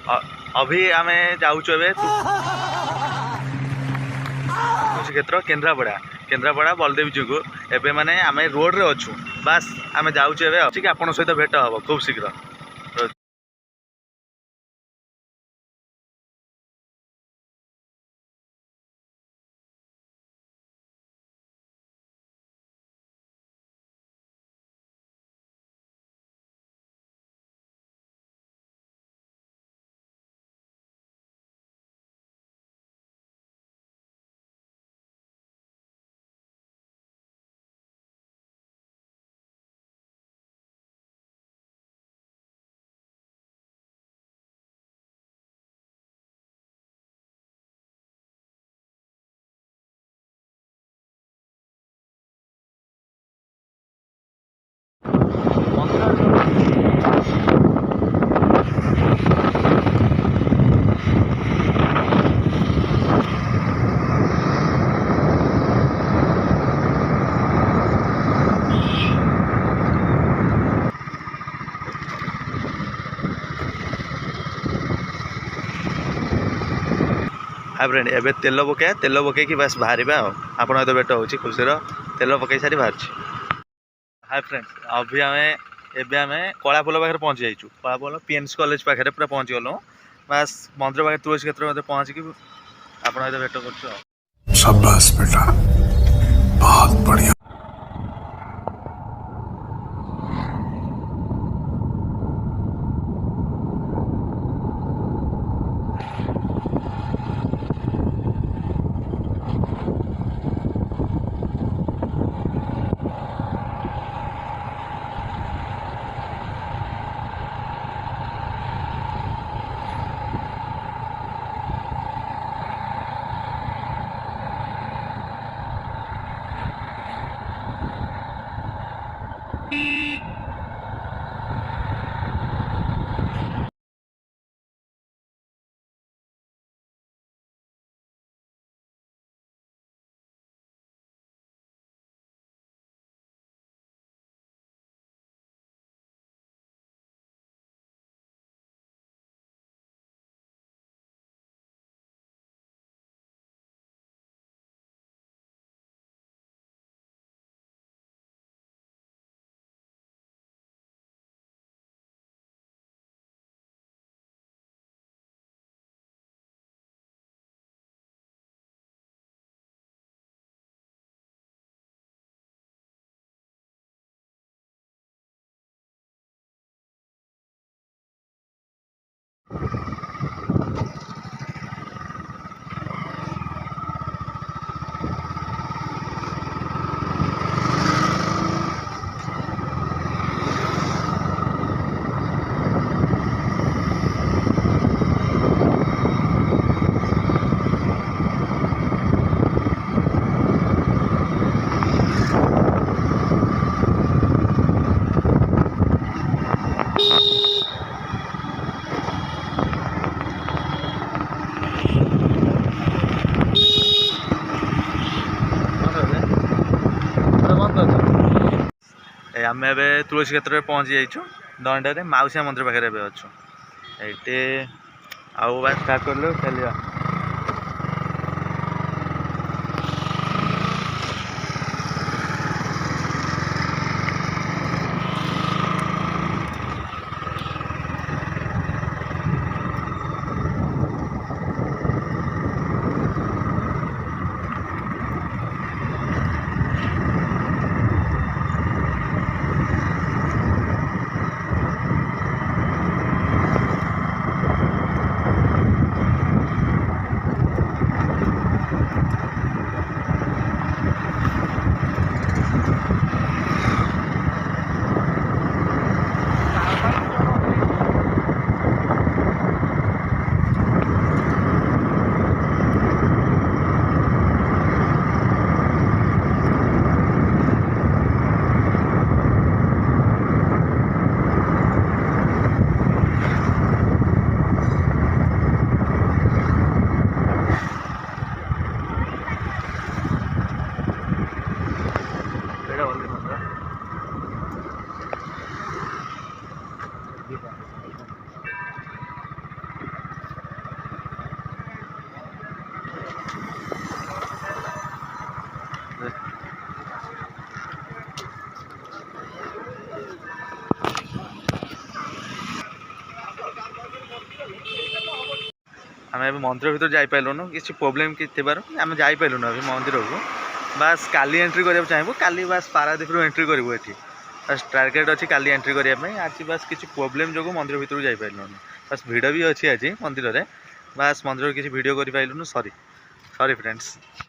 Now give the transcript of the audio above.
अभी आम जाऊँ क्षेत्र केन्द्रापड़ा केन्द्रापड़ा बलदेव जी को एवं माने आम रोड रे अच्छु बास आम जाऊँ कि आपन सहित भेट हम खूब शीघ्र। हाँ फ्रेंड एबे तेल पकई कि बस बाहर आप भेट हो खुशी तेल पकई सारी बाहर। हाय फ्रेंड्स अभी आम कलापोल पाखे पहुँची जाइए कलापोल पीएनसी कॉलेज पाखे पूरा पहुँची गलु बास मंदिर पाखे तुलसी क्षेत्र में पहुँचिकी आप भेट कर। शाबाश बेटा बहुत बढ़िया। आम ए तुलसी क्षेत्र में पहुँची जाइए दंडे मौसा मंदिर पाखे अच्छु ये आउ बात स्टार्ट कर चलिए। आम ए मंदिर भर जापारूँ किसी प्रोब्लेम कि आम जापारूँ अभी मंदिर को बास काली एंट्री करने चाहबू काली बास पारादीप एंट्री करूँ ये बस टार्गेट अच्छी काली एंट्री करने आज बास किसी प्रोब्लेम जो मंदिर भर जापारूँ बास भिड़ भी अच्छी आज मंदिर में बास मंदिर किसी वीडियो कर पाइलुनु सॉरी फ्रेंड्स।